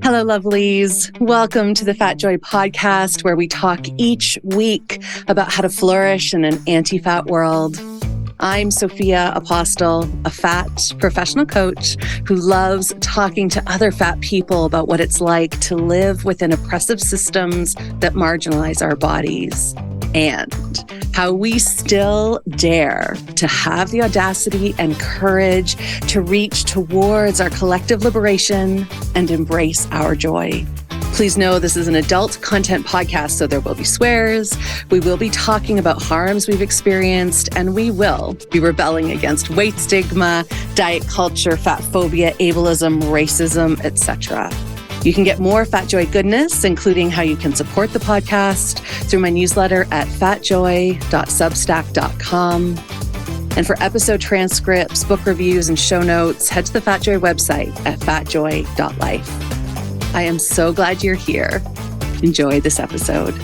Hello, lovelies. Welcome to the Fat Joy podcast, where we talk each week about how to flourish in an anti-fat world. I'm Sophia Apostol, a fat professional coach who loves talking to other fat people about what it's like to live within oppressive systems that marginalize our bodies, and how we still dare to have the audacity and courage to reach towards our collective liberation and embrace our joy. Please know this is an adult content podcast, so there will be swears, we will be talking about harms we've experienced, and we will be rebelling against weight stigma, diet culture, fat phobia, ableism, racism, etc. You can get more Fat Joy goodness, including how you can support the podcast, through my newsletter at fatjoy.substack.com. And for episode transcripts, book reviews, and show notes, head to the Fat Joy website at fatjoy.life. I am so glad you're here. Enjoy this episode.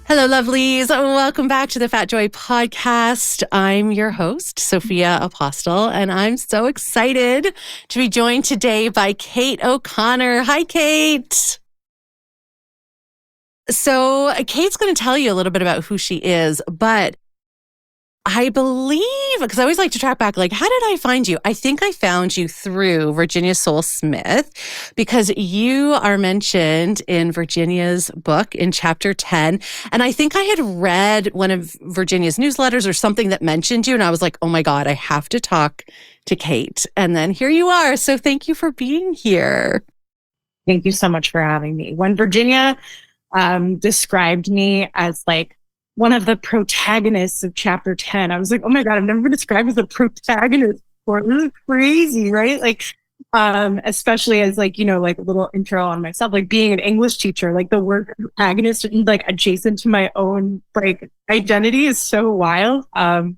Hello, lovelies. Welcome back to the Fat Joy podcast. I'm your host, Sophia Apostol, and I'm so excited to be joined today by Cait O-Connor. Hi, Cait. So Cait's going to tell you a little bit about who she is, but I believe, because I always like to track back, like, how did I find you? I think I found you through Virginia Soul Smith, because you are mentioned in Virginia's book in chapter 10. And I think I had read one of Virginia's newsletters or something that mentioned you. And I was like, oh my God, I have to talk to Cait. And then here you are. So thank you for being here. Thank you so much for having me. When Virginia described me as like one of the protagonists of chapter 10, I was like, oh my God, I've never been described as a protagonist before. This is crazy, right? Like, especially as like, you know, like a little intro on myself, like being an English teacher, like the word protagonist, like adjacent to my own like identity is so wild. So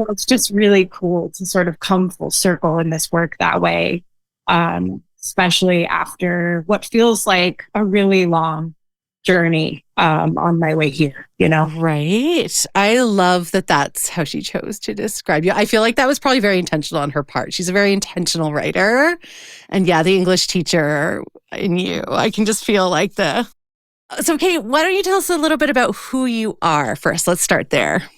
it's just really cool to sort of come full circle in this work that way, especially after what feels like a really long journey on my way here, you know? Right. I love that that's how she chose to describe you. I feel like that was probably very intentional on her part. She's a very intentional writer. And yeah, the English teacher in you, I can just feel like the... So, Cait, why don't you tell us a little bit about who you are first? Let's start there.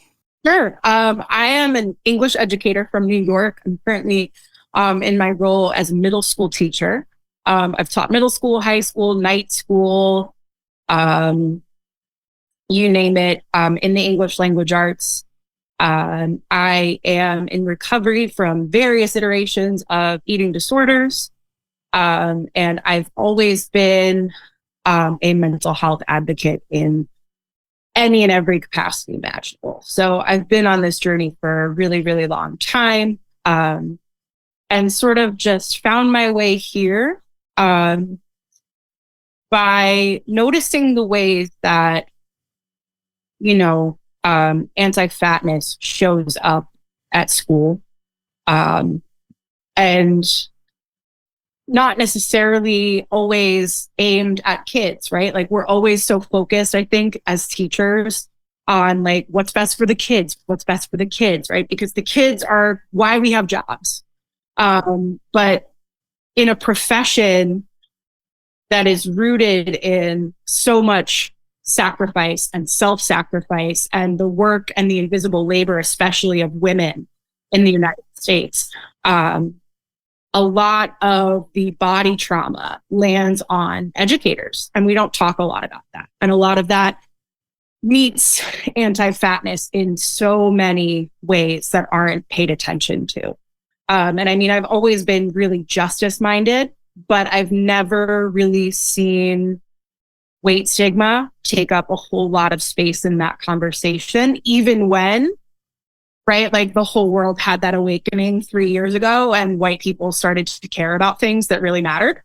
Sure. I am an English educator from New York. I'm currently in my role as a middle school teacher. I've taught middle school, high school, night school, you name it, in the English language arts. I am in recovery from various iterations of eating disorders. And I've always been a mental health advocate in any and every capacity imaginable. So I've been on this journey for a really, really long time, and sort of just found my way here by noticing the ways that, you know, anti-fatness shows up at school, and not necessarily always aimed at kids, right? Like we're always so focused, I think, as teachers on like what's best for the kids, right? Because the kids are why we have jobs. But in a profession that is rooted in so much sacrifice and self-sacrifice and the work and the invisible labor, especially of women in the United States. A lot of the body trauma lands on educators, and we don't talk a lot about that. And a lot of that meets anti-fatness in so many ways that aren't paid attention to. And I mean, I've always been really justice-minded, but I've never really seen weight stigma take up a whole lot of space in that conversation, even when, right, like the whole world had that awakening 3 years ago and white people started to care about things that really mattered,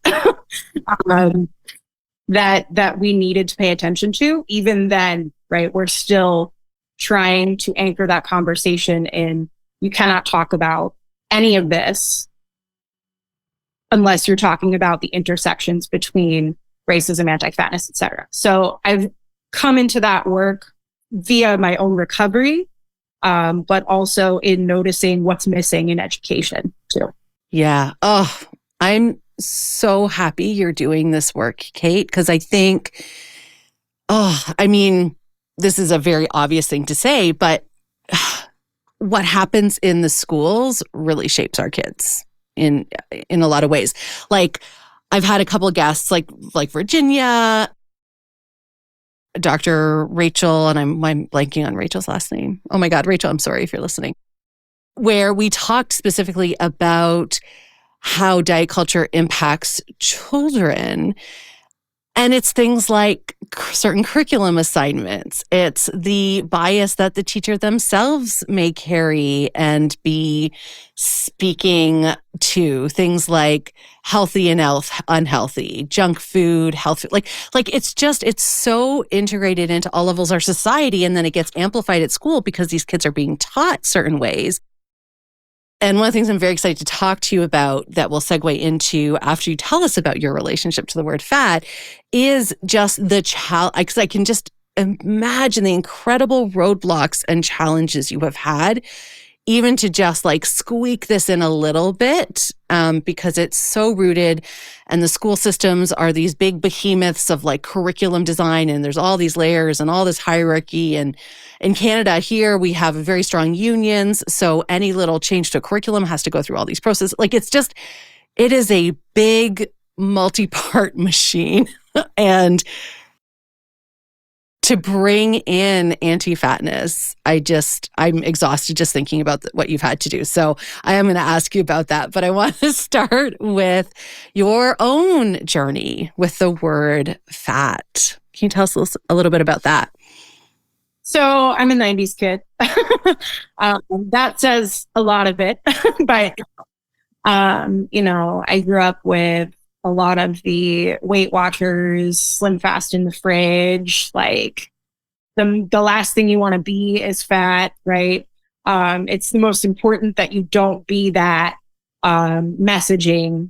that we needed to pay attention to. Even then, right, we're still trying to anchor that conversation in, you cannot talk about any of this unless you're talking about the intersections between racism, anti-fatness, et cetera. So I've come into that work via my own recovery, but also in noticing what's missing in education too. Yeah. Oh, I'm so happy you're doing this work, Cait, because I think, this is a very obvious thing to say, but what happens in the schools really shapes our kids in a lot of ways. Like, I've had a couple of guests like Virginia, Dr. Rachel, and I'm blanking on Rachel's last name. Oh my God, Rachel, I'm sorry if you're listening. Where we talked specifically about how diet culture impacts children. And it's things like certain curriculum assignments. It's the bias that the teacher themselves may carry and be speaking to, things like healthy and unhealthy, junk food, healthy. Like it's so integrated into all levels of our society. And then it gets amplified at school because these kids are being taught certain ways. And one of the things I'm very excited to talk to you about that will segue into after you tell us about your relationship to the word fat is just the challenge, because I can just imagine the incredible roadblocks and challenges you have had, even to just like squeak this in a little bit, because it's so rooted, and the school systems are these big behemoths of like curriculum design, and there's all these layers and all this hierarchy. And in Canada here, we have very strong unions, so any little change to a curriculum has to go through all these processes. Like it is a big multi-part machine. And to bring in anti-fatness, I'm exhausted just thinking about what you've had to do. So I am going to ask you about that, but I want to start with your own journey with the word fat. Can you tell us a little bit about that? So I'm a 90s kid. That says a lot of it, but, I grew up with a lot of the Weight Watchers, Slim Fast in the fridge, like the last thing you want to be is fat, right? It's the most important that you don't be that messaging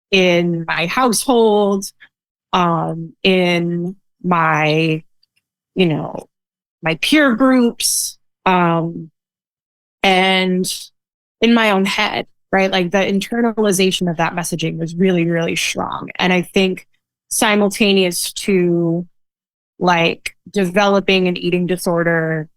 in my household, in my, my peer groups, and in my own head. Right? Like the internalization of that messaging was really, really strong. And I think simultaneous to like developing an eating disorder,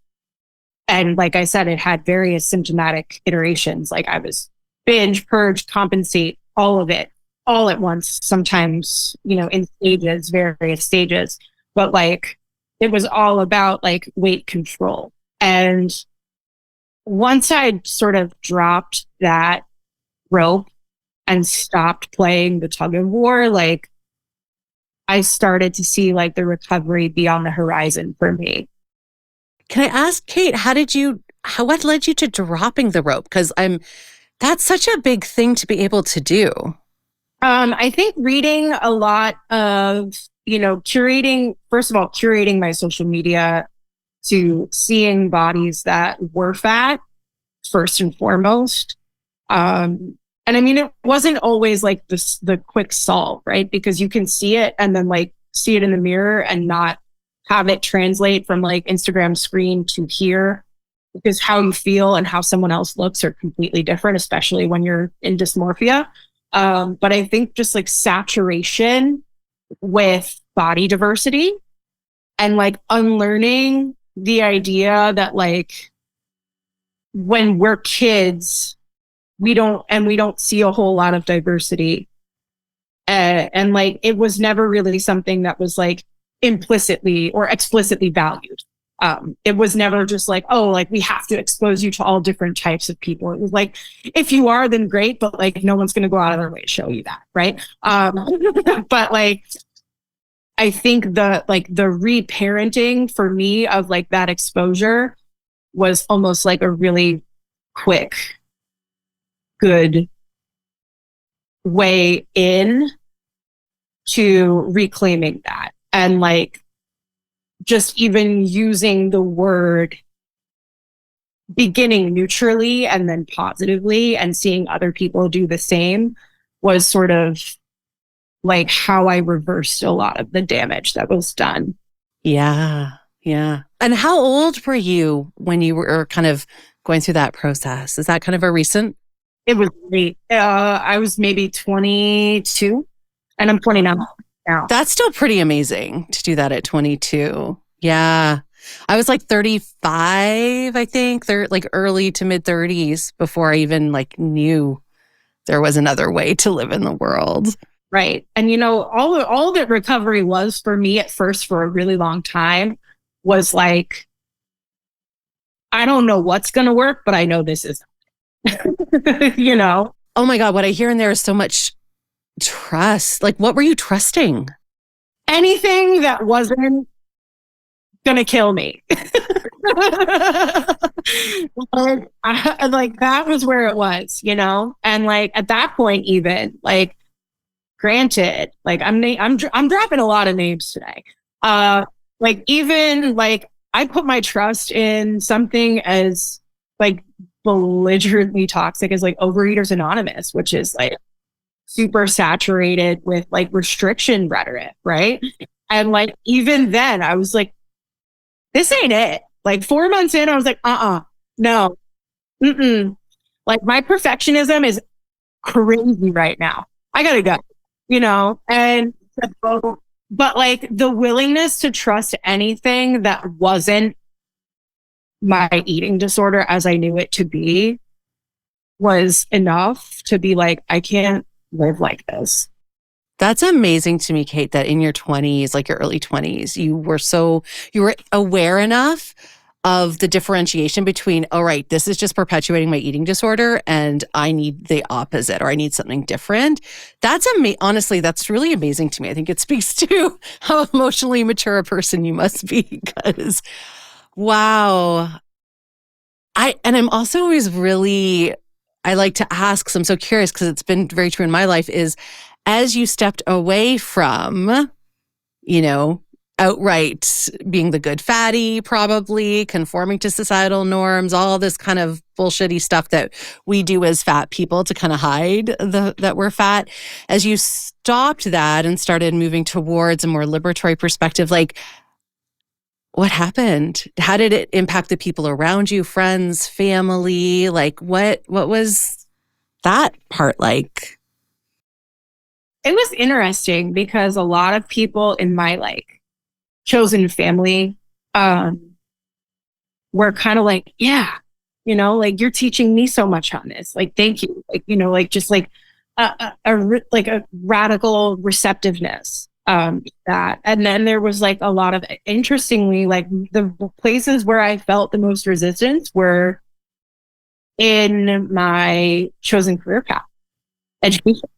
and like I said, it had various symptomatic iterations. Like I was binge, purge, compensate, all of it, all at once, sometimes, in stages, various stages. But like it was all about like weight control. And once I'd sort of dropped that rope and stopped playing the tug of war, like I started to see like the recovery be on the horizon for me. Can I ask, Cait, what led you to dropping the rope? Because that's such a big thing to be able to do. I think reading a lot of, curating my social media to seeing bodies that were fat first and foremost. And I mean, it wasn't always like the quick solve, right? Because you can see it and then like see it in the mirror and not have it translate from like Instagram screen to here, because how you feel and how someone else looks are completely different, especially when you're in dysmorphia. But I think just like saturation with body diversity and like unlearning the idea that like when we're kids, we don't see a whole lot of diversity. And like, it was never really something that was like implicitly or explicitly valued. It was never just like, oh, like we have to expose you to all different types of people. It was like, if you are, then great, but like no one's going to go out of their way to show you that, right? But like, I think the reparenting for me of like that exposure was almost like a really quick, good way in to reclaiming that. And like, just even using the word beginning neutrally and then positively and seeing other people do the same was sort of like how I reversed a lot of the damage that was done. Yeah. Yeah. And how old were you when you were kind of going through that process? Is that kind of a recent? It was late. I was maybe 22 and I'm 29 now. That's still pretty amazing to do that at 22. Yeah. I was like 35, I think. They're like early to mid 30s before I even like knew there was another way to live in the world. Right. And all that recovery was for me at first for a really long time was like, I don't know what's going to work, but I know this is, Oh my God, what I hear in there is so much trust. Like, what were you trusting? Anything that wasn't going to kill me. Like that was where it was, and like at that point, even like, granted, like I'm dropping a lot of names today. Like even like I put my trust in something as like belligerently toxic as like Overeaters Anonymous, which is like super saturated with like restriction rhetoric, right? And like even then, I was like, this ain't it. Like 4 months in, I was like, no, like my perfectionism is crazy right now. I gotta go, and but like the willingness to trust anything that wasn't my eating disorder as I knew it to be was enough to be like, I can't live like this. That's amazing to me, Cait, that in your 20s, like your early 20s, you were aware enough of the differentiation between, all right, this is just perpetuating my eating disorder and I need the opposite or I need something different. That's honestly, that's really amazing to me. I think it speaks to how emotionally mature a person you must be because, wow. I'm also always really, I like to ask, because I'm so curious because it's been very true in my life, is as you stepped away from, outright being the good fatty, probably conforming to societal norms, all this kind of bullshitty stuff that we do as fat people to kind of hide that we're fat. As you stopped that and started moving towards a more liberatory perspective, like what happened? How did it impact the people around you, friends, family? Like what was that part like? It was interesting because a lot of people in my like chosen family were kind of like, yeah, like you're teaching me so much on this. Like, thank you. Like, like just like a radical receptiveness that. And then there was like a lot of, interestingly, like the places where I felt the most resistance were in my chosen career path, education.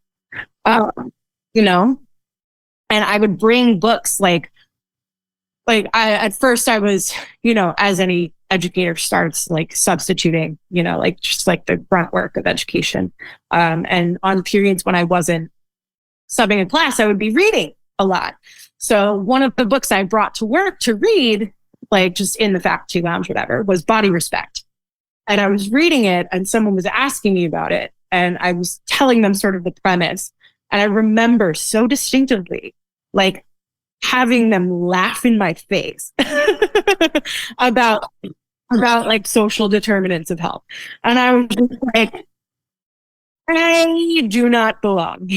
And I would bring books like at first I was, as any educator starts like substituting, like just like the grunt work of education. And on periods when I wasn't subbing a class, I would be reading a lot. So one of the books I brought to work to read, like just in the faculty lounge, whatever, was Body Respect. And I was reading it and someone was asking me about it. And I was telling them sort of the premise. And I remember so distinctively, like having them laugh in my face about like social determinants of health. And I was just like, I do not belong.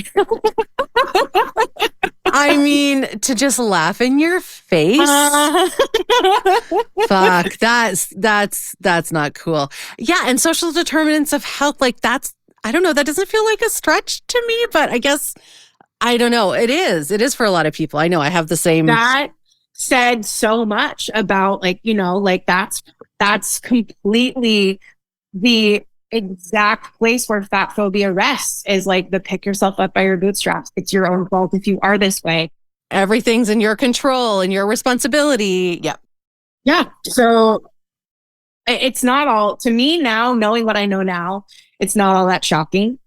I mean, to just laugh in your face. Fuck, that's not cool. Yeah, and social determinants of health, like I don't know, that doesn't feel like a stretch to me, but I guess I don't know. It is for a lot of people. I know I have the same. That said so much about like, like that's completely the exact place where fat phobia rests, is like the pick yourself up by your bootstraps. It's your own fault if you are this way. Everything's in your control and your responsibility. Yep. Yeah. So it's not all, to me now, knowing what I know now, it's not all that shocking.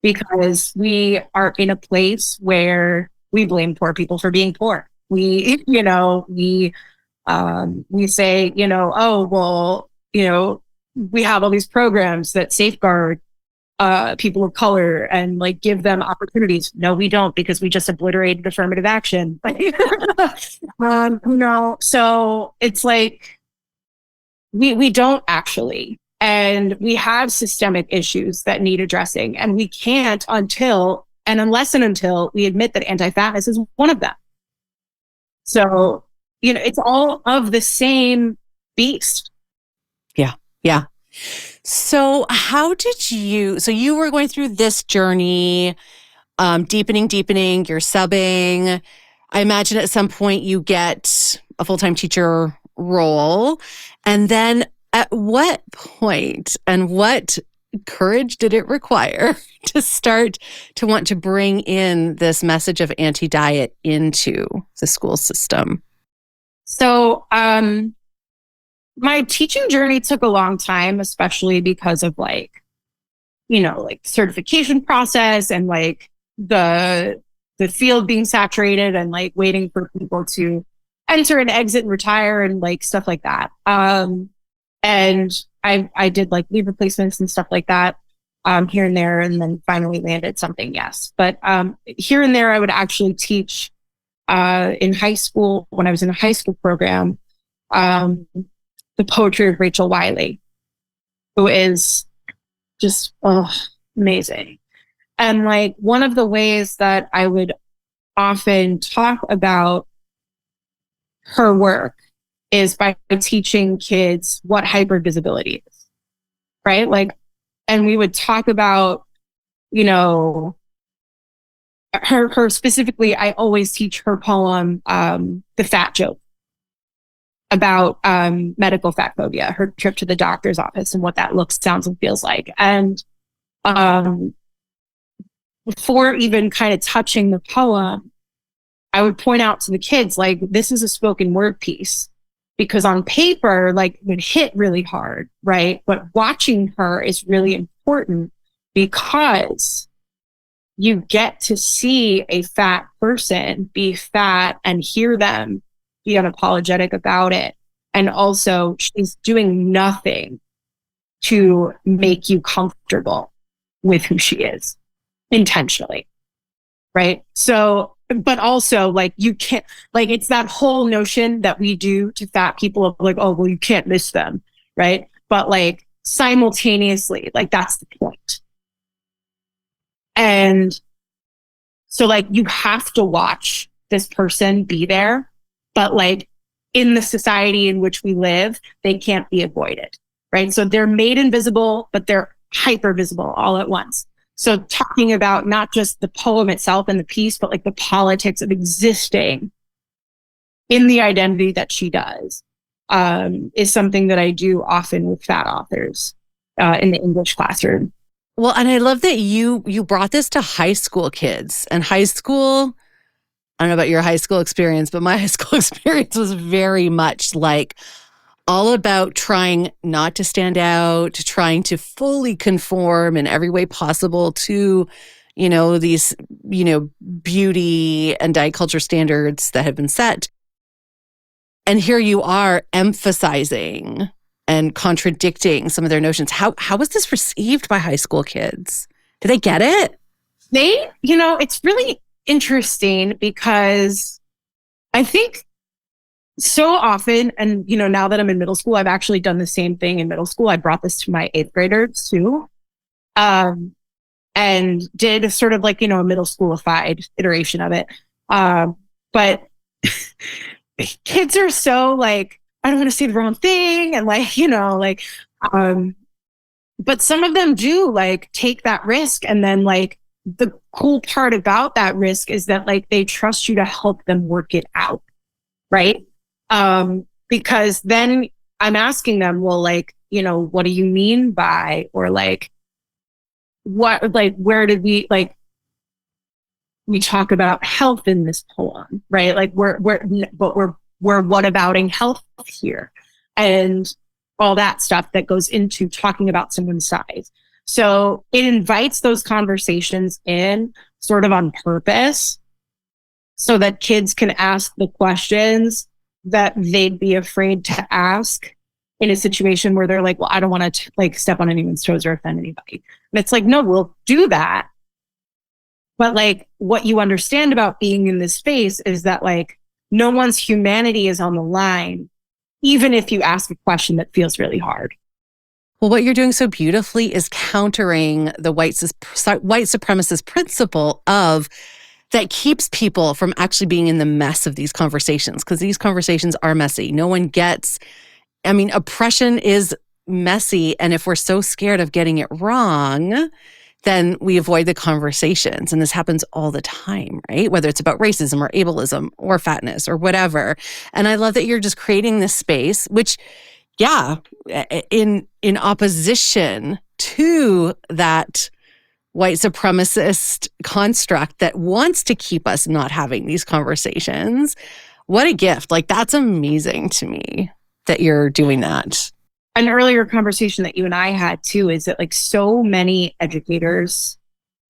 Because we are in a place where we blame poor people for being poor. We say, oh, well, we have all these programs that safeguard people of color and like give them opportunities. No, we don't, because we just obliterated affirmative action. So it's like we don't actually And we have systemic issues that need addressing. And we can't unless and until we admit that anti-fatness is one of them. So, it's all of the same beast. Yeah. Yeah. So you were going through this journey, deepening, you're subbing. I imagine at some point you get a full-time teacher role. And then at what point and what courage did it require to start to want to bring in this message of anti-diet into the school system? So, my teaching journey took a long time, especially because of certification process and the field being saturated and waiting for people to enter and exit and retire and stuff like that. And I did leave replacements and stuff like that here and there, and then finally landed something. Yes. But here and there, I would actually teach in high school when I was in a high school program, the poetry of Rachel Wiley, who is just amazing. And one of the ways that I would often talk about her work is by teaching kids what hypervisibility is, right? And we would talk about, her specifically. I always teach her poem, The Fat Joke, about medical fat phobia, her trip to the doctor's office and what that looks, sounds, and feels like. And before even kind of touching the poem, I would point out to the kids, this is a spoken word piece, because on paper, it would hit really hard, right? But watching her is really important because you get to see a fat person be fat and hear them be unapologetic about it. And also, she's doing nothing to make you comfortable with who she is intentionally. Right. So, but also you can't, it's that whole notion that we do to fat people of oh, well, you can't miss them. Right. But simultaneously, that's the point. And so you have to watch this person be there, but in the society in which we live, they can't be avoided, right? So they're made invisible, but they're hyper visible all at once. So talking about not just the poem itself and the piece, but the politics of existing in the identity that she does, is something that I do often with fat authors in the English classroom. Well, and I love that you brought this to high school kids. And high school, I don't know about your high school experience, but my high school experience was very much all about trying not to stand out, trying to fully conform in every way possible to, these, beauty and diet culture standards that have been set. And here you are emphasizing and contradicting some of their notions. How was this received by high school kids? Did they get it? It's really interesting because I think so often, and now that I'm in middle school, I've actually done the same thing in middle school. I brought this to my 8th graders too, and did sort of a middle schoolified iteration of it. But kids are so I don't want to say the wrong thing, and but some of them do take that risk, and then the cool part about that risk is that they trust you to help them work it out, right? Because then I'm asking them, well, what do you mean by, or what, where did we talk about health in this poem, right? We're what abouting health here, and all that stuff that goes into talking about someone's size. So it invites those conversations in sort of on purpose so that kids can ask the questions that they'd be afraid to ask in a situation where they're well, I don't want to step on anyone's toes or offend anybody. And it's no, we'll do that. But what you understand about being in this space is that no one's humanity is on the line, even if you ask a question that feels really hard. Well, what you're doing so beautifully is countering the white supremacist principle of that keeps people from actually being in the mess of these conversations, because these conversations are messy. No one gets, oppression is messy. And if we're so scared of getting it wrong, then we avoid the conversations. And this happens all the time, right? Whether it's about racism or ableism or fatness or whatever. And I love that you're just creating this space, which, yeah, in opposition to that white supremacist construct that wants to keep us not having these conversations. What a gift. Like, that's amazing to me that you're doing that. An earlier conversation that you and I had too is that like so many educators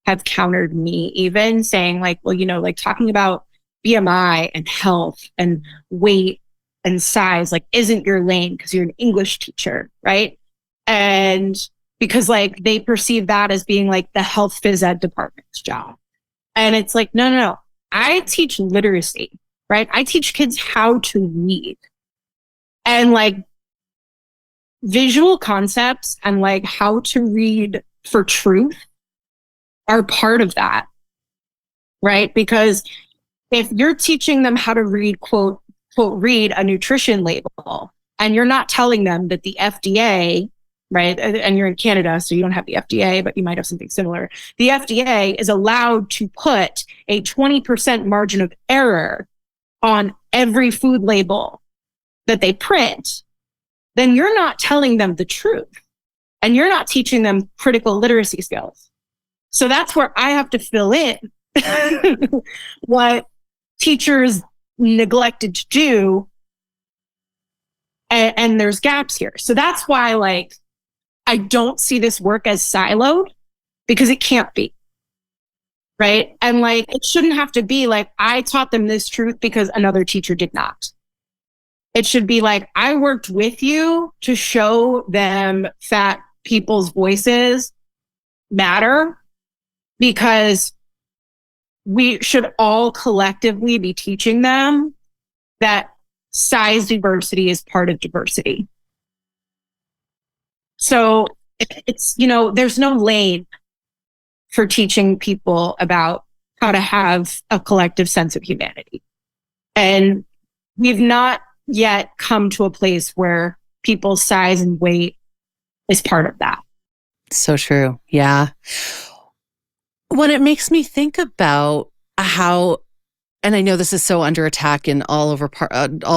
have countered me, even saying like, well, like talking about BMI and health and weight and size, like isn't your lane because you're an English teacher, right? And because like they perceive that as being like the health phys ed department's job. And it's like, no. I teach literacy, right? I teach kids how to read. And like visual concepts and like how to read for truth are part of that, right? Because if you're teaching them how to read, quote, read a nutrition label, and you're not telling them that the FDA, right? And you're in Canada, so you don't have the FDA, but you might have something similar. The FDA is allowed to put a 20% margin of error on every food label that they print. Then you're not telling them the truth, and you're not teaching them critical literacy skills. So that's where I have to fill in what teachers neglected to do. And there's gaps here. So that's why, like, I don't see this work as siloed, because it can't be. Right. And like, it shouldn't have to be like, I taught them this truth because another teacher did not. It should be like, I worked with you to show them fat people's voices matter, because we should all collectively be teaching them that size diversity is part of diversity. So it's, there's no lane for teaching people about how to have a collective sense of humanity. And we've not yet come to a place where people's size and weight is part of that. So true. Yeah. When it makes me think about how, and I know this is so under attack in all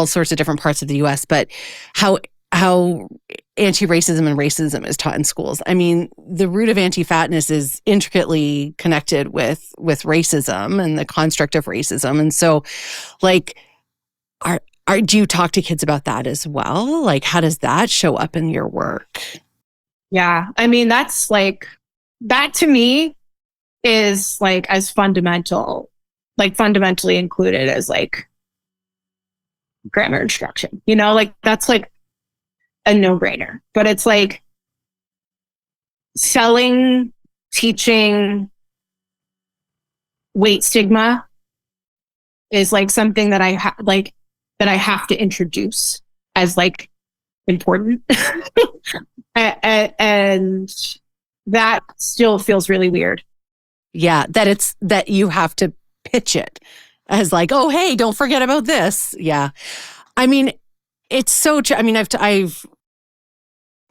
sorts of different parts of the US, but how anti-racism and racism is taught in schools. I mean, the root of anti-fatness is intricately connected with racism and the construct of racism. And so, like, do you talk to kids about that as well? Like, how does that show up in your work? Yeah. I mean, that's like, that to me is like as fundamentally included as like grammar instruction, like that's like a no-brainer. But it's like teaching weight stigma is like something that I have to introduce as like important. And that still feels really weird. Yeah, that you have to pitch it as like, oh, hey, don't forget about this. Yeah. I mean, it's so true. I mean,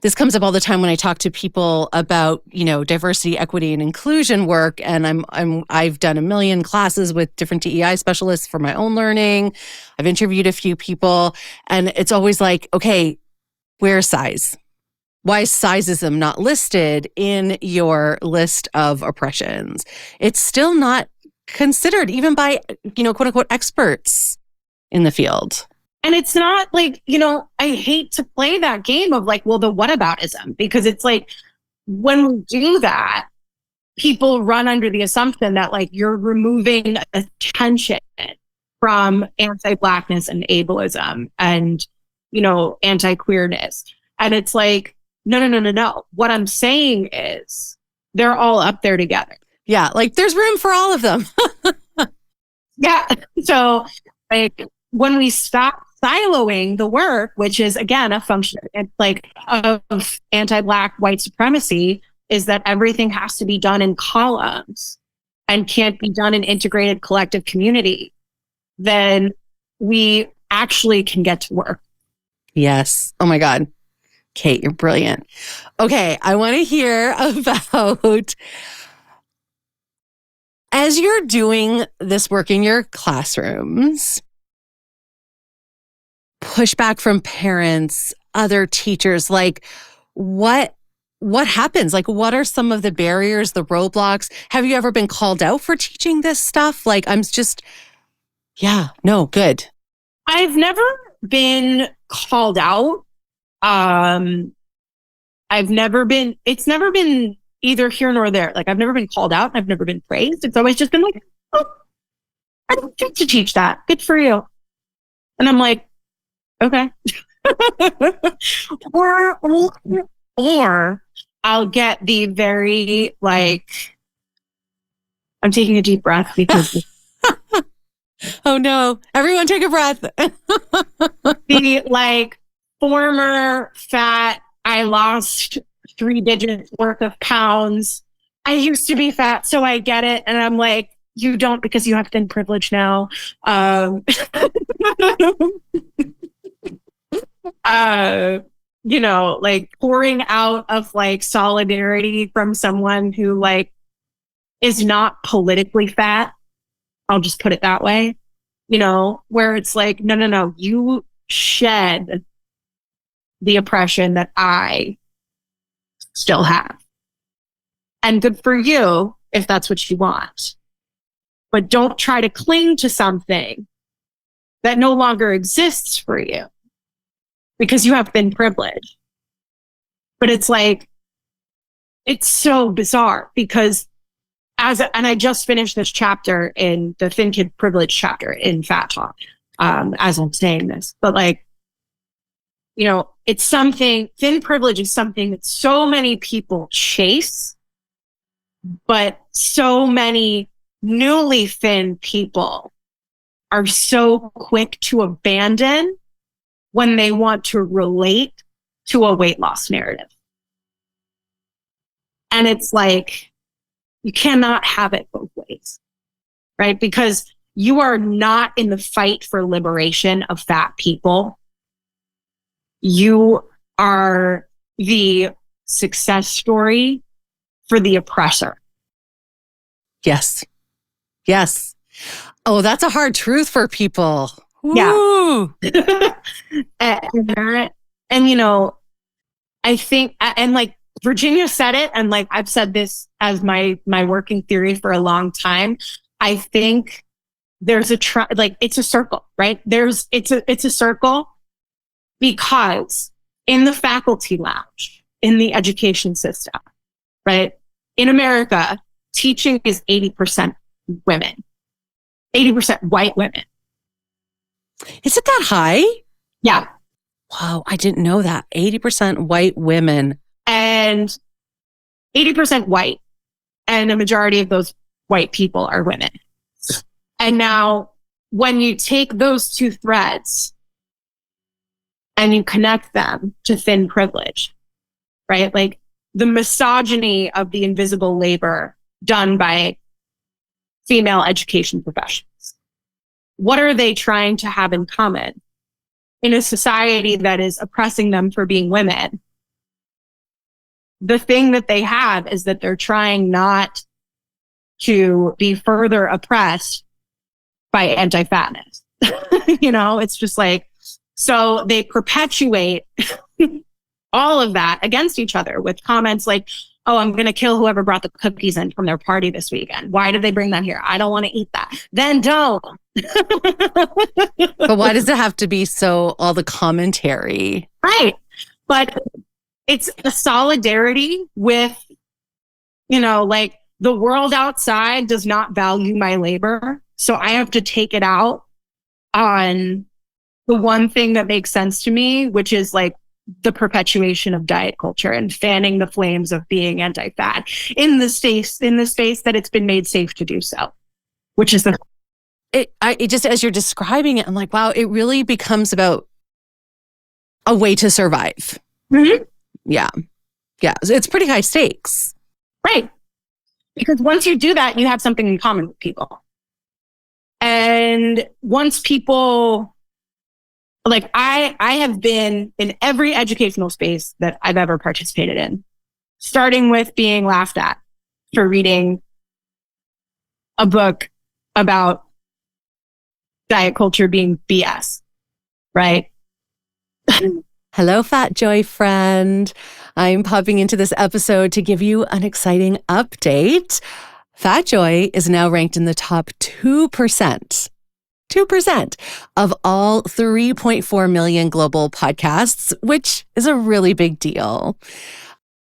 this comes up all the time when I talk to people about, diversity, equity, and inclusion work. And I've done a million classes with different DEI specialists for my own learning. I've interviewed a few people, and it's always like, okay, where's size? Why is sizeism not listed in your list of oppressions? It's still not considered even by, quote unquote, experts in the field. And it's not like, I hate to play that game of like, well, the whataboutism, because it's like, when we do that, people run under the assumption that like you're removing attention from anti-Blackness and ableism and, anti-queerness. And it's like, no. What I'm saying is they're all up there together. Yeah. Like there's room for all of them. Yeah. So like when we stop siloing the work, which is again a function of anti-Black white supremacy, is that everything has to be done in columns and can't be done in integrated collective community, then we actually can get to work. Yes. Oh my God. Cait, you're brilliant. Okay. I want to hear about, as you're doing this work in your classrooms, pushback from parents, other teachers, like what happens? Like, what are some of the barriers, the roadblocks? Have you ever been called out for teaching this stuff? Like, good. I've never been called out. It's never been either here nor there. Like, I've never been called out. I've never been praised. It's always just been like, oh, I don't get to teach that. Good for you. And I'm like, okay. or I'll get the very, like, I'm taking a deep breath because oh no, everyone take a breath. the like former fat, I lost 3 digits worth of pounds. I used to be fat, so I get it. And I'm like, you don't, because you have thin privilege now. Like pouring out of like solidarity from someone who like is not politically fat. I'll just put it that way, where it's like, no, you shed the oppression that I still have. And good for you if that's what you want. But don't try to cling to something that no longer exists for you because you have thin privilege. But it's like, it's so bizarre because and I just finished this chapter in the Thin Kid Privilege chapter in Fat Talk, as I'm saying this, but like, it's something, thin privilege is something that so many people chase, but so many newly thin people are so quick to abandon when they want to relate to a weight loss narrative. And it's like, you cannot have it both ways, right? Because you are not in the fight for liberation of fat people. You are the success story for the oppressor. Yes. Yes. Oh, that's a hard truth for people. Woo. Yeah. and I think, and like, Virginia said it, and like I've said this as my working theory for a long time. I think there's it's a circle, right? It's a circle because in the faculty lounge, in the education system, right? In America, teaching is 80% women, 80% white women. Is it that high? Yeah. Wow, I didn't know that. 80% white women. And 80% white. And a majority of those white people are women. And now when you take those two threads and you connect them to thin privilege, right? Like the misogyny of the invisible labor done by female education professionals. What are they trying to have in common in a society that is oppressing them for being women? The thing that they have is that they're trying not to be further oppressed by anti-fatness. It's just like, so they perpetuate all of that against each other with comments like, oh, I'm going to kill whoever brought the cookies in from their party this weekend. Why did they bring that here? I don't want to eat that. Then don't. But why does it have to be so, all the commentary? Right. But it's a solidarity with, like the world outside does not value my labor. So I have to take it out on the one thing that makes sense to me, which is like the perpetuation of diet culture and fanning the flames of being anti-fat in the space that it's been made safe to do so, which is it just, as you're describing it, I'm like, wow, it really becomes about a way to survive. Mm-hmm. Yeah. Yeah. It's pretty high stakes. Right. Because once you do that, you have something in common with people. And once people, like I have been in every educational space that I've ever participated in, starting with being laughed at for reading a book about diet culture being BS, right? Hello, Fat Joy friend. I'm popping into this episode to give you an exciting update. Fat Joy is now ranked in the top 2%. 2% of all 3.4 million global podcasts, which is a really big deal.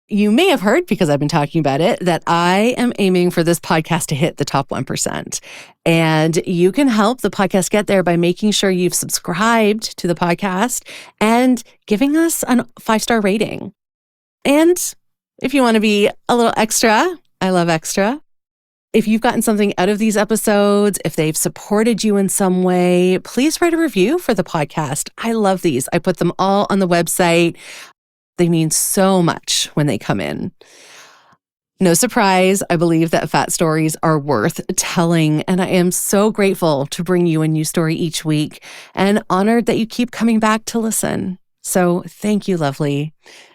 You may have heard, because I've been talking about it, that I am aiming for this podcast to hit the top 1%. And you can help the podcast get there by making sure you've subscribed to the podcast and giving us a 5-star rating. And if you want to be a little extra, I love extra. If you've gotten something out of these episodes, if they've supported you in some way, please write a review for the podcast. I love these. I put them all on the website. They mean so much when they come in. No surprise, I believe that fat stories are worth telling, and I am so grateful to bring you a new story each week and honored that you keep coming back to listen. So thank you, lovely,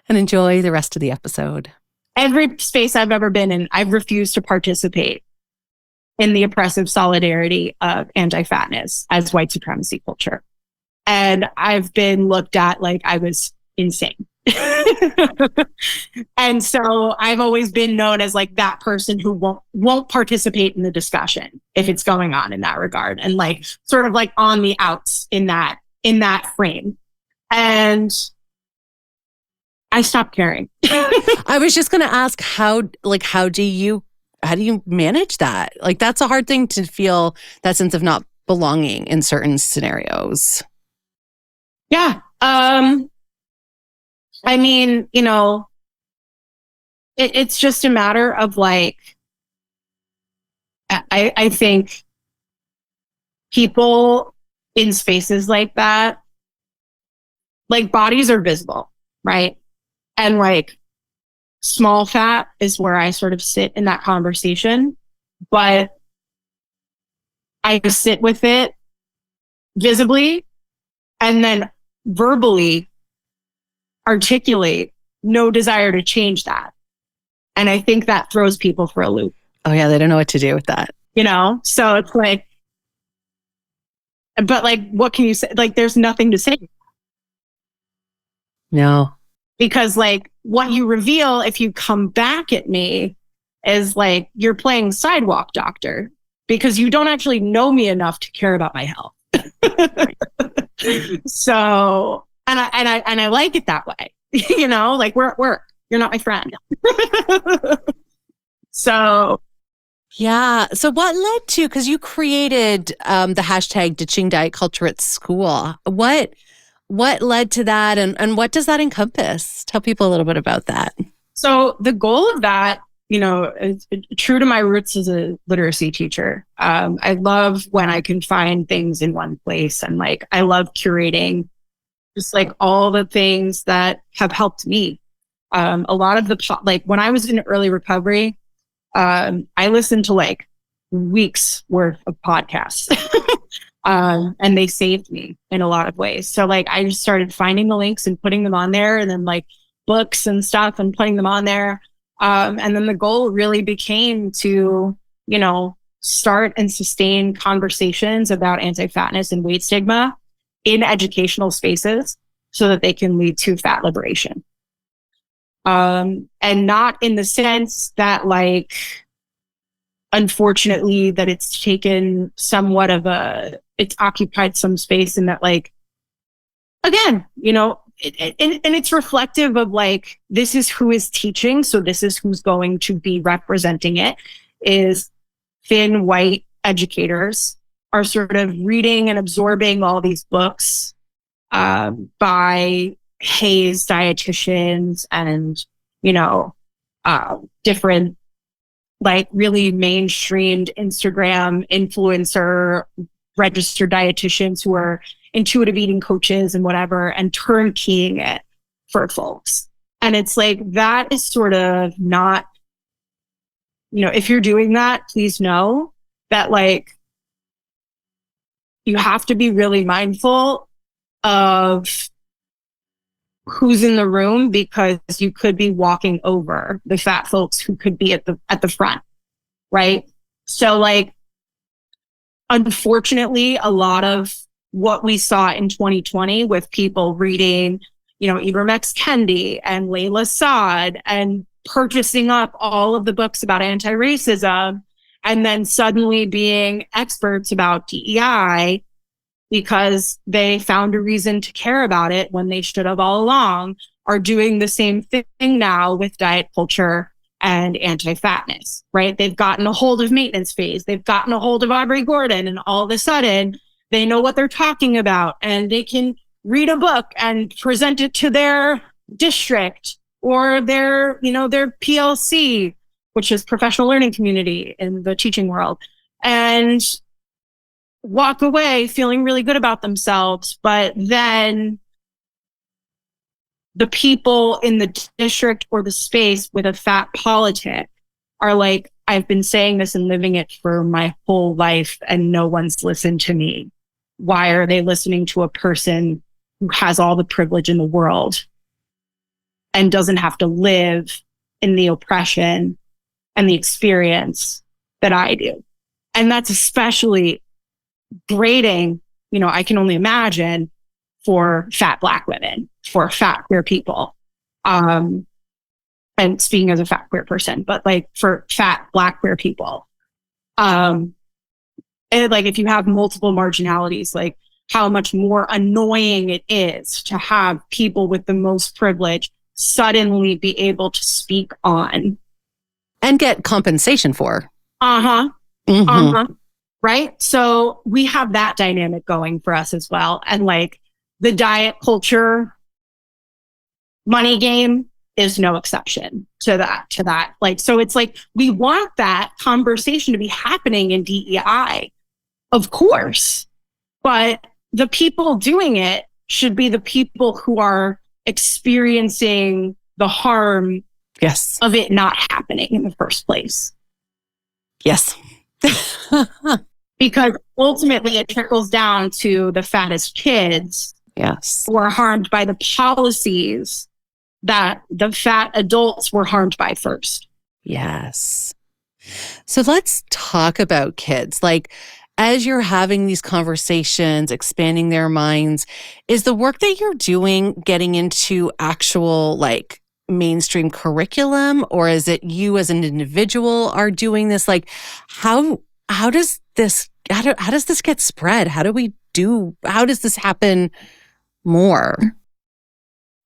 and enjoy the rest of the episode. Every space I've ever been in, I've refused to participate in the oppressive solidarity of anti-fatness as white supremacy culture. And I've been looked at like I was insane. And so I've always been known as like that person who won't participate in the discussion if it's going on in that regard, and like sort of like on the outs in that frame. And I stopped caring. I was just going to ask how do you manage that? Like, that's a hard thing to feel, that sense of not belonging in certain scenarios. Yeah. I mean, you know, it's just a matter of like, I think people in spaces like that, like bodies are visible, right? And like small fat is where I sort of sit in that conversation, but I sit with it visibly and then verbally articulate no desire to change that. And I think that throws people for a loop. Oh yeah, they don't know what to do with that. You know? So it's like, but like, what can you say? Like, there's nothing to say. No. Because like what you reveal if you come back at me is like you're playing sidewalk doctor, because you don't actually know me enough to care about my health. So, and I like it that way. You know, like we're at work. You're not my friend. So yeah. So what led to, because you created the hashtag ditching diet culture at school. What led to that, and what does that encompass? Tell people a little bit about that. So the goal of that, you know, is true to my roots as a literacy teacher. I love when I can find things in one place, and like I love curating just like all the things that have helped me. A lot of like when I was in early recovery, I listened to like weeks worth of podcasts. And they saved me in a lot of ways. So like I just started finding the links and putting them on there, and then like books and stuff and putting them on there. And then the goal really became to, you know, start and sustain conversations about anti-fatness and weight stigma in educational spaces so that they can lead to fat liberation. And not in the sense that like, unfortunately, that it's taken somewhat of it's occupied some space, and that like, again, you know, and it's reflective of like, this is who is teaching. So this is who's going to be representing it, is thin white educators are sort of reading and absorbing all these books by hazed dietitians and, you know, different like really mainstreamed Instagram influencer registered dietitians who are intuitive eating coaches and whatever, and turnkeying it for folks. And it's like, that is sort of not, if you're doing that, please know that like, you have to be really mindful of who's in the room, because you could be walking over the fat folks who could be at the front, right? So like, unfortunately, a lot of what we saw in 2020 with people reading, Ibram X. Kendi and Layla Saad and purchasing up all of the books about anti-racism, and then suddenly being experts about DEI because they found a reason to care about it when they should have all along, are doing the same thing now with diet culture and anti-fatness, right? They've gotten a hold of maintenance phase. They've gotten a hold of Aubrey Gordon, and all of a sudden they know what they're talking about, and they can read a book and present it to their district or their PLC, which is professional learning community in the teaching world, and walk away feeling really good about themselves. But then the people in the district or the space with a fat politic are like, I've been saying this and living it for my whole life and no one's listened to me. Why are they listening to a person who has all the privilege in the world and doesn't have to live in the oppression and the experience that I do? And that's especially grating, I can only imagine, for fat Black women, for fat queer people. And speaking as a fat queer person, but like for fat Black queer people. And like, if you have multiple marginalities, like how much more annoying it is to have people with the most privilege suddenly be able to speak on. And get compensation for. Right? So we have that dynamic going for us as well. And like the diet culture money game is no exception to that. Like, so it's like, we want that conversation to be happening in DEI, of course, but the people doing it should be the people who are experiencing the harm of it not happening in the first place. Yes. Because ultimately it trickles down to the fattest kids who are harmed by the policies that the fat adults were harmed by first. Yes. So let's talk about kids. Like, as you're having these conversations, expanding their minds, is the work that you're doing getting into actual like mainstream curriculum, or is it you as an individual are doing this? Like, how does this get spread? How does this happen more?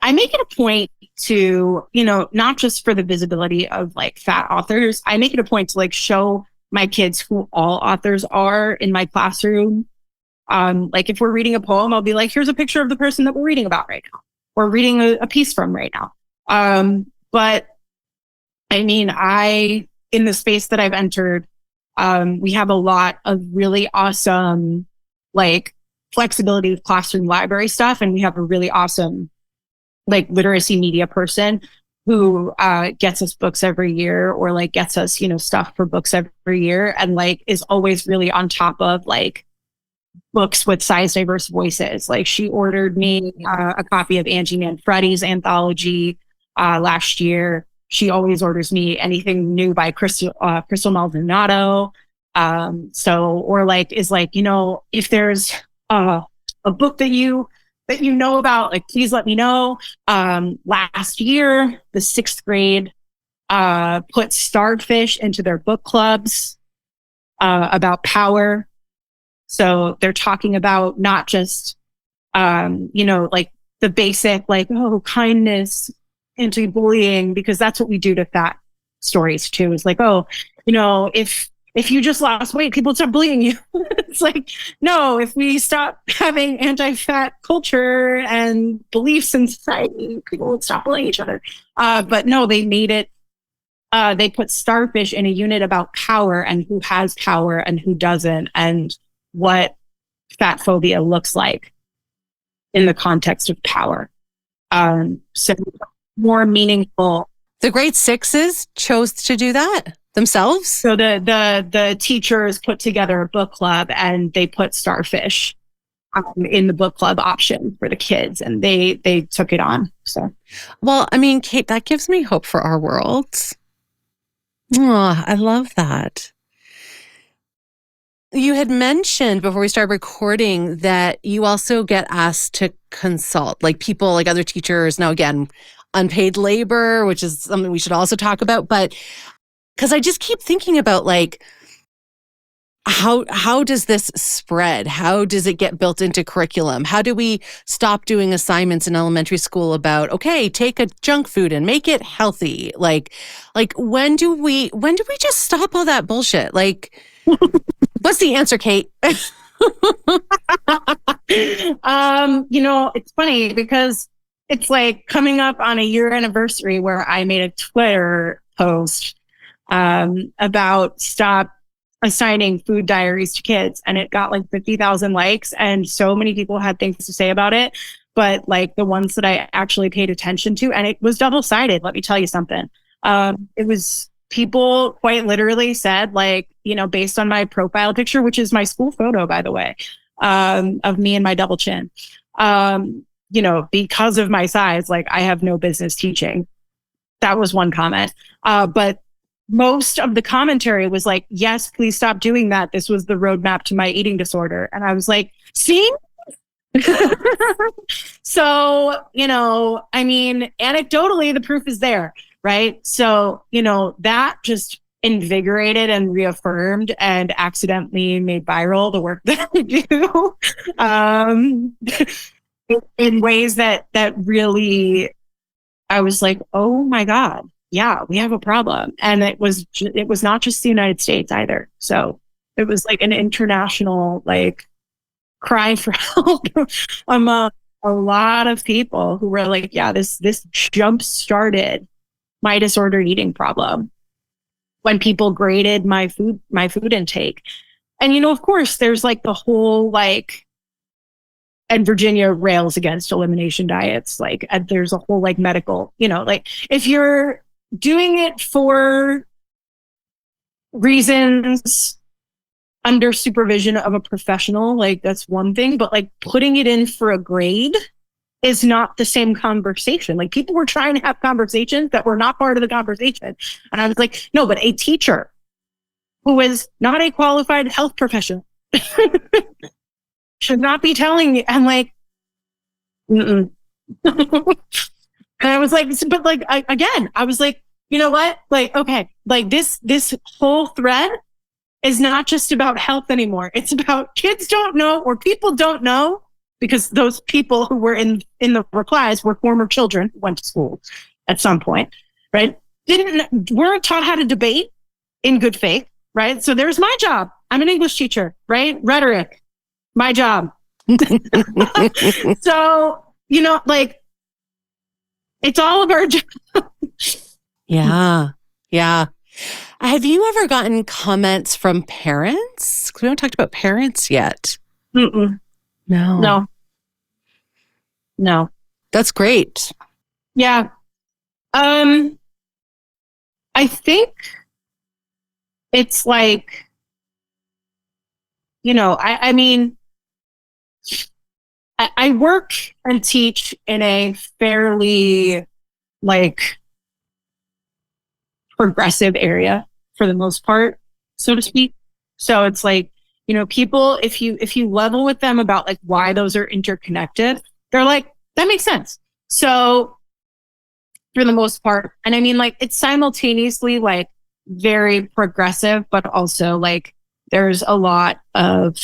I make it a point to, not just for the visibility of like fat authors, I make it a point to like show my kids who all authors are in my classroom. Like if we're reading a poem, I'll be like, here's a picture of the person that we're reading about right now, or reading a piece from right now. But I mean, in the space that I've entered, we have a lot of really awesome, like flexibility with classroom library stuff. And we have a really awesome, like literacy media person who gets us books every year, or like gets us, stuff for books every year, and like is always really on top of like books with size diverse voices. Like she ordered me a copy of Angie Manfredi's anthology last year. She always orders me anything new by Crystal Maldonado. Or like is like, if there's a book that you know about, like, please let me know. Last year, the 6th grade put Starfish into their book clubs about power. So they're talking about not just, like the basic, like, kindness, anti-bullying, because that's what we do to fat stories too. It's like, if you just lost weight, people stop bullying you. It's like, no, if we stop having anti-fat culture and beliefs in society, people would stop bullying each other. But no, they made it, they put Starfish in a unit about power and who has power and who doesn't, and what fat phobia looks like in the context of power. So more meaningful. The grade sixes chose to do that themselves. So the teachers put together a book club and they put starfish in the book club option for the kids, and they took it on. So, well, I mean, Cait, that gives me hope for our world. Oh, I love that. You had mentioned before we started recording that you also get asked to consult, like people, like other teachers. Now, again, unpaid labor, which is something we should also talk about. But because I just keep thinking about like, how does this spread? How does it get built into curriculum? How do we stop doing assignments in elementary school about, okay, take a junk food and make it healthy? Like when do we just stop all that bullshit? Like, what's the answer, Cait? It's funny because it's like coming up on a year anniversary where I made a Twitter post about stop assigning food diaries to kids, and it got like 50,000 likes, and so many people had things to say about it. But like the ones that I actually paid attention to, and it was double-sided, let me tell you something. It was people quite literally said, like, based on my profile picture, which is my school photo, by the way, of me and my double chin, because of my size, like I have no business teaching. That was one comment. But most of the commentary was like, yes, please stop doing that. This was the roadmap to my eating disorder. And I was like, see? So, I mean, anecdotally, the proof is there, right? So, that just invigorated and reaffirmed and accidentally made viral the work that I do in ways that really, I was like, oh my God. Yeah, we have a problem. And it was not just the United States either. So it was like an international, like, cry for help among a lot of people who were like, yeah, this jump started my disordered eating problem when people graded my food intake. And, of course, there's like the whole, like, and Virginia rails against elimination diets. Like, there's a whole, like, medical, like, if you're doing it for reasons under supervision of a professional, like, that's one thing, but like putting it in for a grade is not the same conversation. Like, people were trying to have conversations that were not part of the conversation. And I was like, no, but a teacher who is not a qualified health professional should not be telling you. I'm like, mm-mm. And I was like, but like, I was like, you know what? Like, okay, like this whole thread is not just about health anymore. It's about kids don't know, or people don't know, because those people who were in the replies were former children who went to school at some point, right? Weren't taught how to debate in good faith, right? So there's my job. I'm an English teacher, right? Rhetoric, my job. So, like, it's all of our job. Yeah. Yeah. Have you ever gotten comments from parents? Because we haven't talked about parents yet. Mm-mm. No. That's great. Yeah. I think it's like, I mean, I work and teach in a fairly, like, progressive area for the most part, so to speak. So it's like, people, if you level with them about like why those are interconnected, they're like, that makes sense. So for the most part, and I mean, like, it's simultaneously like very progressive, but also like there's a lot of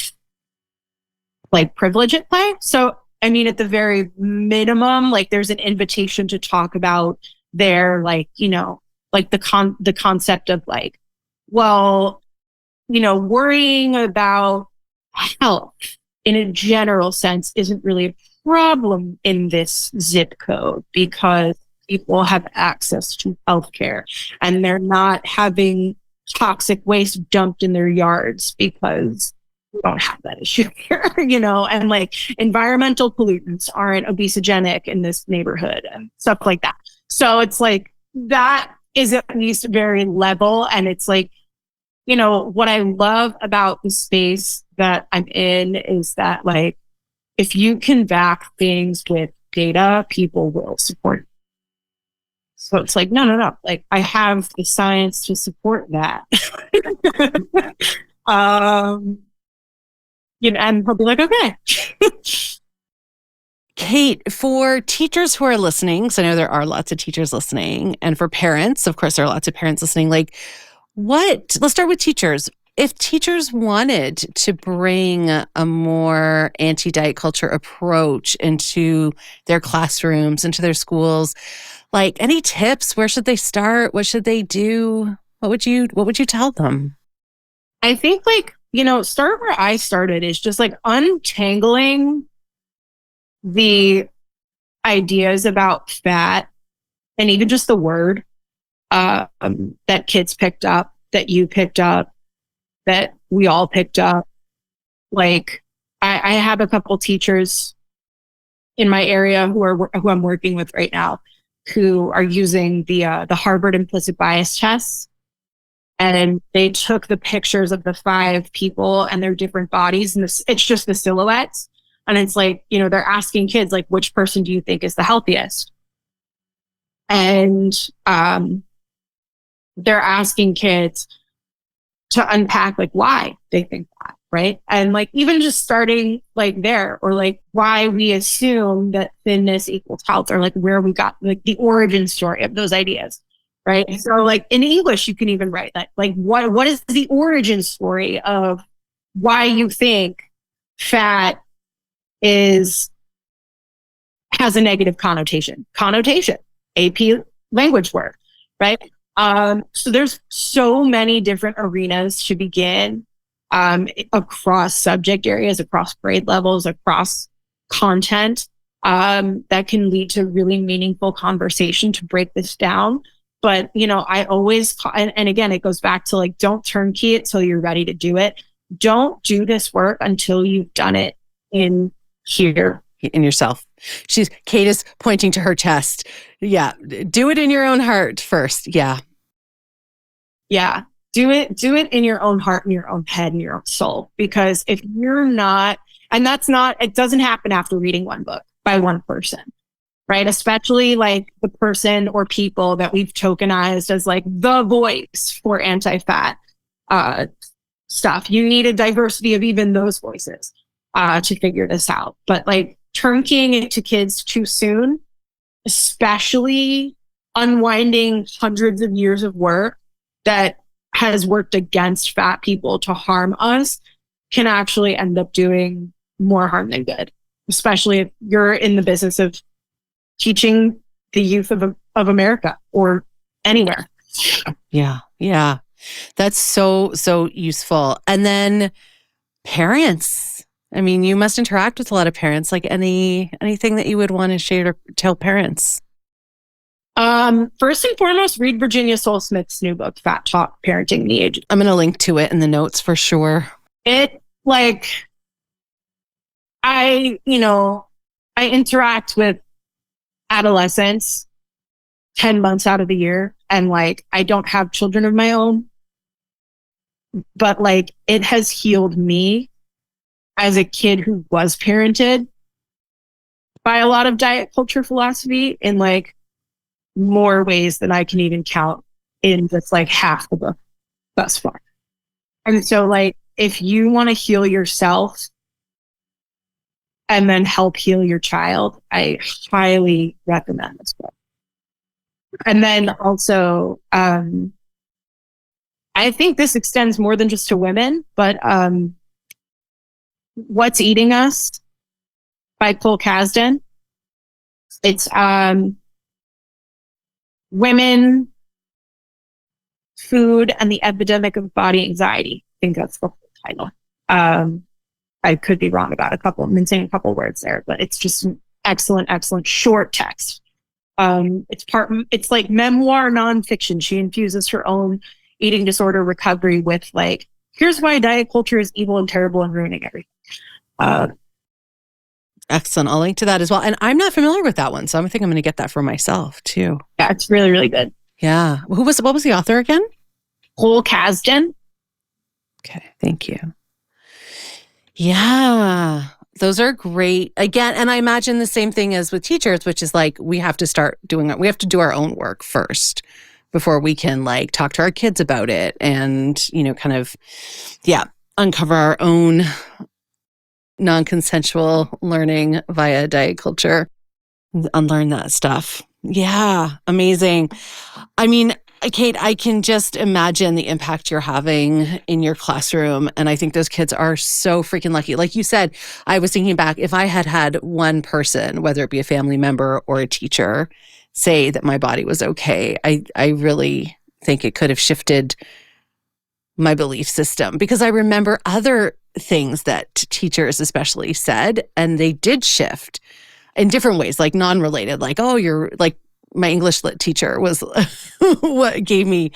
like privilege at play. So I mean, at the very minimum, like, there's an invitation to talk about their, like, like the concept of like, well, worrying about health in a general sense isn't really a problem in this zip code, because people have access to healthcare and they're not having toxic waste dumped in their yards because don't have that issue here, you know, and like environmental pollutants aren't obesogenic in this neighborhood and stuff like that. So it's like, that is at least very level. And it's like, you know, what I love about the space that I'm in is that, like, if you can back things with data, people will support it. So it's like, no. Like, I have the science to support that. You know, and he'll be like, okay. Cait, for teachers who are listening, because I know there are lots of teachers listening, and for parents, of course, there are lots of parents listening, like, let's start with teachers. If teachers wanted to bring a more anti-diet culture approach into their classrooms, into their schools, like, any tips? Where should they start? What should they do? What would you tell them? I think, like, you know, start where I started, is just like untangling the ideas about fat, and even just the word that kids picked up, that you picked up, that we all picked up. Like, I have a couple teachers in my area who I'm working with right now, who are using the Harvard implicit bias test. And they took the pictures of the 5 people and their different bodies, and it's just the silhouettes. And it's like, you know, they're asking kids, like, which person do you think is the healthiest? And they're asking kids to unpack, like, why they think that, right? And like, even just starting like there, or like why we assume that thinness equals health, or like where we got like the origin story of those ideas, right? So like in English, you can even write that, like, what is the origin story of why you think fat has a negative connotation, AP language word, right? So there's so many different arenas to begin, across subject areas, across grade levels, across content, that can lead to really meaningful conversation to break this down. But, you know, I always, and again, it goes back to, like, don't turnkey it till you're ready to do it. Don't do this work until you've done it in here. In yourself. Cait is pointing to her chest. Yeah. Do it in your own heart first. Yeah. Yeah. Do it in your own heart, in your own head, in your own soul. Because if you're not, and it doesn't happen after reading one book by one person, right? Especially like the person or people that we've tokenized as like the voice for anti-fat stuff. You need a diversity of even those voices to figure this out. But like, turnkeying it to kids too soon, especially unwinding hundreds of years of work that has worked against fat people to harm us, can actually end up doing more harm than good, especially if you're in the business of teaching the youth of America or anywhere. Yeah. Yeah. That's so useful. And then parents. I mean, you must interact with a lot of parents. Like, anything that you would want to share or tell parents? First and foremost, read Virginia Sole-Smith's new book, Fat Talk: Parenting the Age. I'm going to link to it in the notes for sure. It, like, I interact with adolescents 10 months out of the year, and like, I don't have children of my own, but like, it has healed me as a kid who was parented by a lot of diet culture philosophy in like more ways than I can even count in just like half the book thus far. And so like, if you want to heal yourself and then help heal your child, I highly recommend this book. And then also, I think this extends more than just to women, but What's Eating Us by Cole Kasdan. It's women, food, and the epidemic of body anxiety. I think that's the whole title. I could be wrong about I'm missing a couple words there, but it's just an excellent short text. It's like memoir nonfiction. She infuses her own eating disorder recovery with like here's why diet culture is evil and terrible and ruining everything. Excellent. I'll link to that as well. And I'm not familiar with that one, so I think I'm going to get that for myself too. Yeah, it's really, really good. Yeah. What was the author again? Cole Kasdan. Okay. Thank you. Yeah. Those are great. Again, and I imagine the same thing as with teachers, which is like, we have to do our own work first before we can like talk to our kids about it and, kind of, uncover our own non-consensual learning via diet culture, unlearn that stuff. Yeah. Amazing. I mean, Cait, I can just imagine the impact you're having in your classroom. And I think those kids are so freaking lucky. Like you said, I was thinking back, if I had one person, whether it be a family member or a teacher, say that my body was okay, I really think it could have shifted my belief system, because I remember other things that teachers especially said, and they did shift in different ways, like non-related, like, oh, you're like, my English lit teacher was what gave me,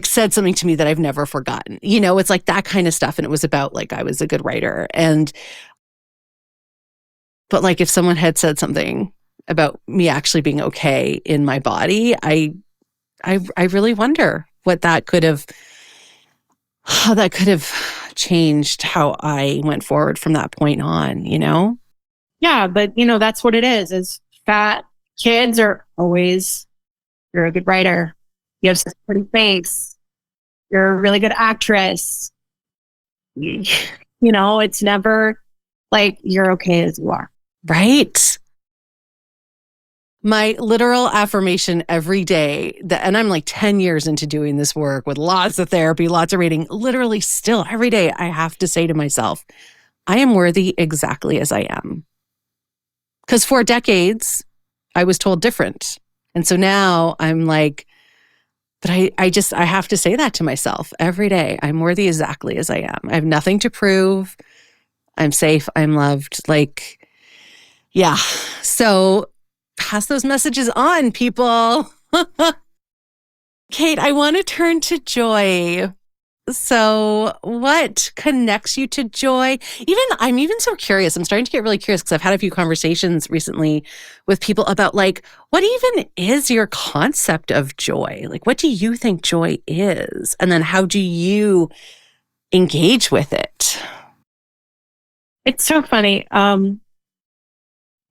said something to me that I've never forgotten. It's like that kind of stuff. And it was about like, I was a good writer. But like, if someone had said something about me actually being okay in my body, I really wonder how that could have changed how I went forward from that point on, Yeah, but that's what it is fat kids are always, you're a good writer, you have such a pretty face, you're a really good actress. It's never like you're okay as you are. Right. My literal affirmation every day, and I'm like 10 years into doing this work with lots of therapy, lots of reading, literally still every day I have to say to myself, I am worthy exactly as I am. Because for decades, I was told different. And so now I'm like, but I have to say that to myself every day. I'm worthy exactly as I am. I have nothing to prove. I'm safe. I'm loved. Like, yeah. So pass those messages on, people. Cait, I want to turn to joy. So what connects you to joy? I'm even so curious. I'm starting to get really curious because I've had a few conversations recently with people about like, what even is your concept of joy? Like, what do you think joy is? And then how do you engage with it? It's so funny.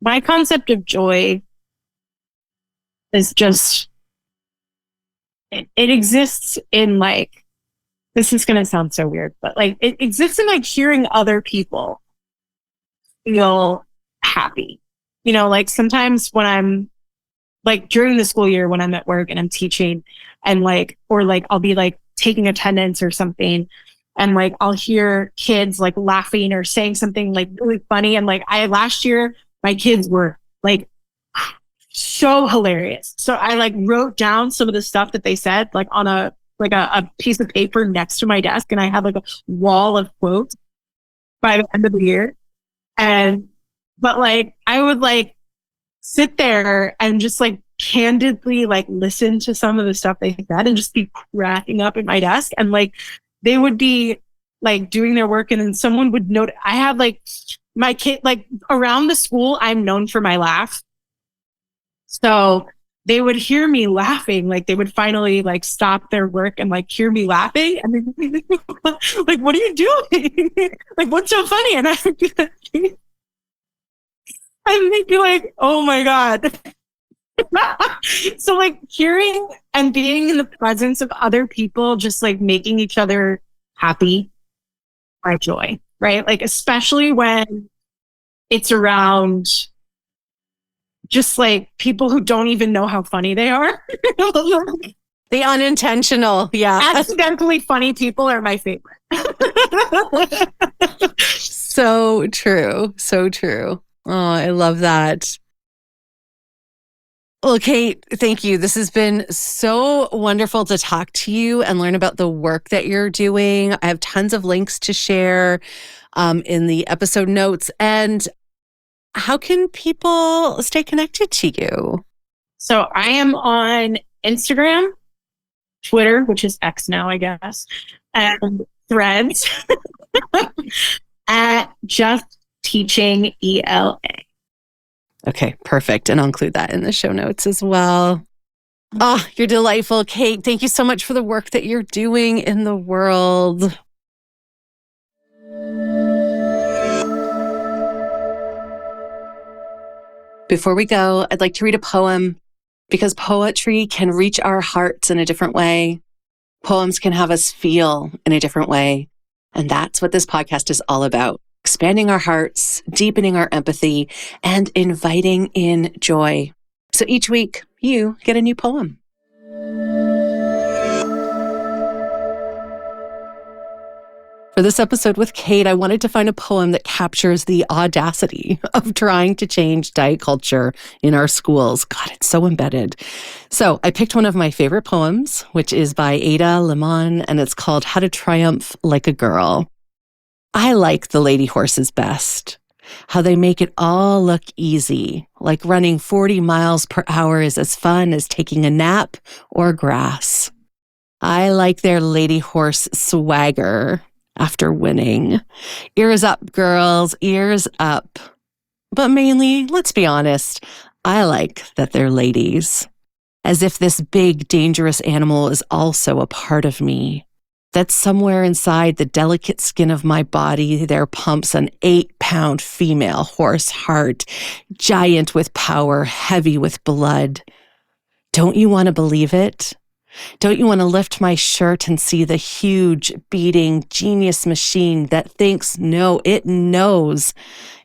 My concept of joy is just, it exists in like, this is going to sound so weird, but like it exists in like hearing other people feel happy. Like sometimes when I'm like during the school year, when I'm at work and I'm teaching and like, or like I'll be like taking attendance or something. And like, I'll hear kids like laughing or saying something like really funny. And like last year, my kids were like so hilarious. So I like wrote down some of the stuff that they said like on a piece of paper next to my desk. And I have like a wall of quotes by the end of the year. But like, I would like sit there and just like candidly like listen to some of the stuff they said and just be cracking up at my desk. And like, they would be like doing their work and then someone would note, I have like my kid, like around the school, I'm known for my laugh. So they would hear me laughing, like they would finally like stop their work and like hear me laughing. And they'd be like, what are you doing? Like, what's so funny? And I'd be like, oh my God. So like hearing and being in the presence of other people, just like making each other happy, my joy, right? Like, especially when it's around just like people who don't even know how funny they are. The unintentional, yeah. Accidentally funny people are my favorite. So true. So true. Oh, I love that. Well, Cait, thank you. This has been so wonderful to talk to you and learn about the work that you're doing. I have tons of links to share in the episode notes. And how can people stay connected to you? So I am on Instagram, Twitter, which is X now, I guess, and threads at Just Teaching ELA. Okay, perfect. And I'll include that in the show notes as well. Oh, you're delightful, Cait. Thank you so much for the work that you're doing in the world. Before we go, I'd like to read a poem because poetry can reach our hearts in a different way. Poems can have us feel in a different way. And that's what this podcast is all about. Expanding our hearts, deepening our empathy, and inviting in joy. So each week, you get a new poem. For this episode with Cait, I wanted to find a poem that captures the audacity of trying to change diet culture in our schools. God, it's so embedded. So I picked one of my favorite poems, which is by Ada Limon, and it's called How to Triumph Like a Girl. I like the lady horses best. How they make it all look easy, like running 40 miles per hour is as fun as taking a nap or grass. I like their lady horse swagger after winning. Ears up, girls, ears up. But mainly, let's be honest, I like that they're ladies. As if this big, dangerous animal is also a part of me. That somewhere inside the delicate skin of my body, there pumps an 8-pound female horse heart, giant with power, heavy with blood. Don't you want to believe it? Don't you want to lift my shirt and see the huge, beating, genius machine that thinks, no, it knows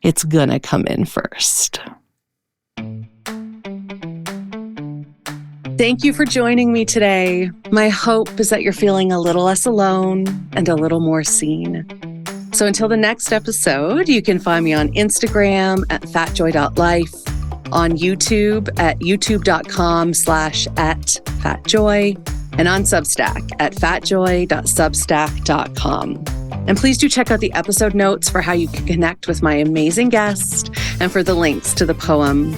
it's gonna come in first? Thank you for joining me today. My hope is that you're feeling a little less alone and a little more seen. So until the next episode, you can find me on Instagram at fatjoy.life, on YouTube at youtube.com/@fatjoy, and on Substack at fatjoy.substack.com. And please do check out the episode notes for how you can connect with my amazing guest and for the links to the poem.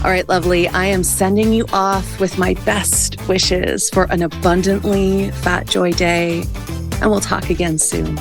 All right, lovely. I am sending you off with my best wishes for an abundantly Fat Joy day, and we'll talk again soon.